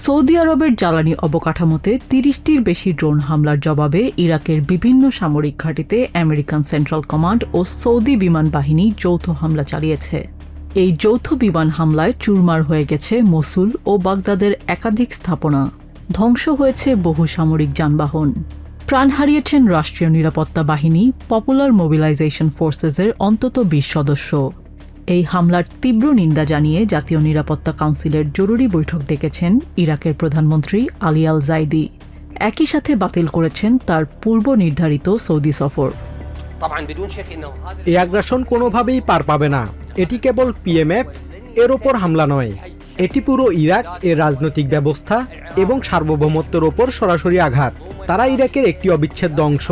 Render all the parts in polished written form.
Saudi আরবের জ্বালানি অবকাঠামোতে ৩০টির বেশি ড্রোন হামলার জবাবে ইরাকের বিভিন্ন সামরিক ঘাঁটিতে আমেরিকান সেন্ট্রাল কমান্ড ও সৌদি বিমান বাহিনী যৌথ হামলা চালিয়েছে। এই যৌথ বিমান হামলায় চুরমার হয়ে গেছে মসুল ও বাগদাদের একাধিক স্থাপনা, ধ্বংস হয়েছে বহু সামরিক যানবাহন, প্রাণ হারিয়েছেন রাষ্ট্রীয় নিরাপত্তা বাহিনী পপুলার মোবিলাইজেশন ফোর্সেসের অন্তত ২০ সদস্য। এই হামলার তীব্র নিন্দা জানিয়ে জাতীয় নিরাপত্তা কাউন্সিলের জরুরি বৈঠক ডেকেছেন ইরাকের প্রধানমন্ত্রী আলী আল জাইদি। একই সাথে বাতিল করেছেন তার পূর্ব নির্ধারিত সৌদি সফর। এই আগ্রাসন কোনোভাবেই পার পাবে না। এটি কেবল পিএমএফ এর ওপর হামলা নয়, এটি পুরো ইরাক এর রাজনৈতিক ব্যবস্থা এবং সার্বভৌমত্বের ওপর সরাসরি আঘাত। তারা ইরাকের একটি অবিচ্ছেদ্য অংশ,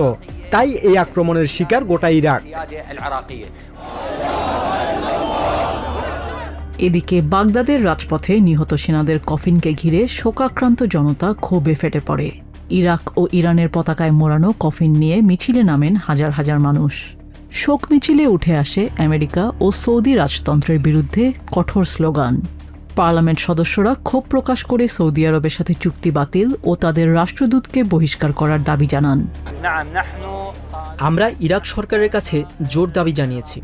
তাই এই আক্রমণের শিকার গোটা ইরাক। এদিকে বাগদাদের রাজপথে নিহত সেনাদের কফিনকে ঘিরে শোকাক্রান্ত জনতা ক্ষোভে ফেটে পড়ে। ইরাক ও ইরানের পতাকায় মোড়ানো কফিন নিয়ে মিছিলে নামেন হাজার হাজার মানুষ। শোক মিছিলে উঠে আসে আমেরিকা ও সৌদি রাজতন্ত্রের বিরুদ্ধে কঠোর স্লোগান। পার্লামেন্ট সদস্যরা ক্ষোভ প্রকাশ করে সৌদি আরবের সাথে চুক্তি বাতিল ও তাদের রাষ্ট্রদূতকে বহিষ্কার করার দাবি জানান। আমরা ইরাক সরকারের কাছে জোর দাবি জানিয়েছি,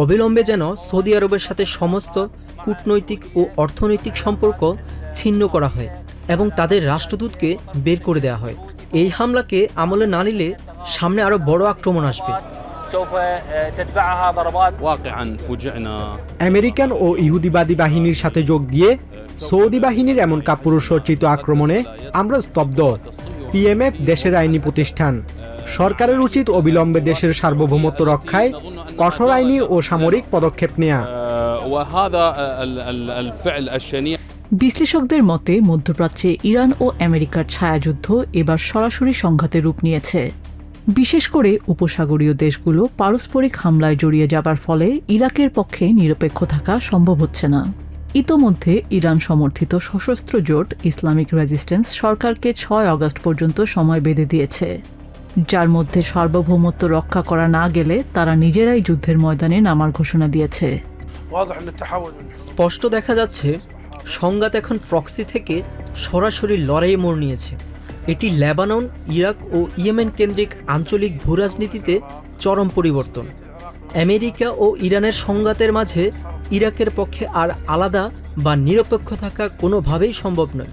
অবিলম্বে যেন সৌদি আরবের সাথে সমস্ত কূটনৈতিক ও অর্থনৈতিক সম্পর্ক ছিন্ন করা হয় এবং তাদের রাষ্ট্রদূতকে বের করে দেওয়া হয়। এই হামলাকে আমলে না নিলে সামনে আরও বড় আক্রমণ আসবে। আমেরিকান ও ইহুদিবাদী বাহিনীর সাথে যোগ দিয়ে সৌদি বাহিনীর এমন কাপুরুষোচিত আক্রমণে আমরা স্তব্ধ। পিএমএফ দেশের আইনি প্রতিষ্ঠান, সরকারের উচিত অবিলম্বে দেশের সার্বভৌমত্ব রক্ষায় কঠোর আইনি ও সামরিক পদক্ষেপ নেওয়া। বিশ্লেষকদের মতে মধ্যপ্রাচ্যে ইরান ও আমেরিকার ছায়াযুদ্ধ এবার সরাসরি সংঘাতে রূপ নিয়েছে। বিশেষ করে উপসাগরীয় দেশগুলো পারস্পরিক হামলায় জড়িয়ে যাবার ফলে ইরাকের পক্ষে নিরপেক্ষ থাকা সম্ভব হচ্ছে না। ইতোমধ্যে ইরান সমর্থিত সশস্ত্র জোট ইসলামিক রেজিস্ট্যান্স সরকারকে ৬ আগস্ট পর্যন্ত সময় বেঁধে দিয়েছে, যার মধ্যে সার্বভৌমত্ব রক্ষা করা না গেলে তারা নিজেরাই যুদ্ধের ময়দানে নামার ঘোষণা দিয়েছে। স্পষ্ট দেখা যাচ্ছে সংঘাত এখন প্রক্সি থেকে সরাসরি লড়াইয়ে মোড় নিয়েছে। এটি লেবানন, ইরাক ও ইয়েমেন কেন্দ্রিক আঞ্চলিক ভূরাজনীতিতে চরম পরিবর্তন। আমেরিকা ও ইরানের সংঘাতের মাঝে ইরাকের পক্ষে আর আলাদা বা নিরপেক্ষ থাকা কোনোভাবেই সম্ভব নয়।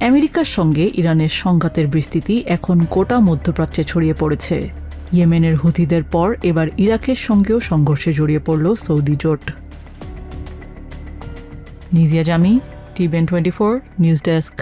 আমেরিকার সঙ্গে ইরানের সংঘাতের বিস্তৃতি এখন গোটা মধ্যপ্রাচ্যে ছড়িয়ে পড়েছে। ইয়েমেনের হুথিদের পর এবার ইরাকের সঙ্গেও সংঘর্ষে জড়িয়ে পড়ল সৌদি জোট। নিজিয়া জামি, টিভিএন 24 নিউজ ডেস্ক।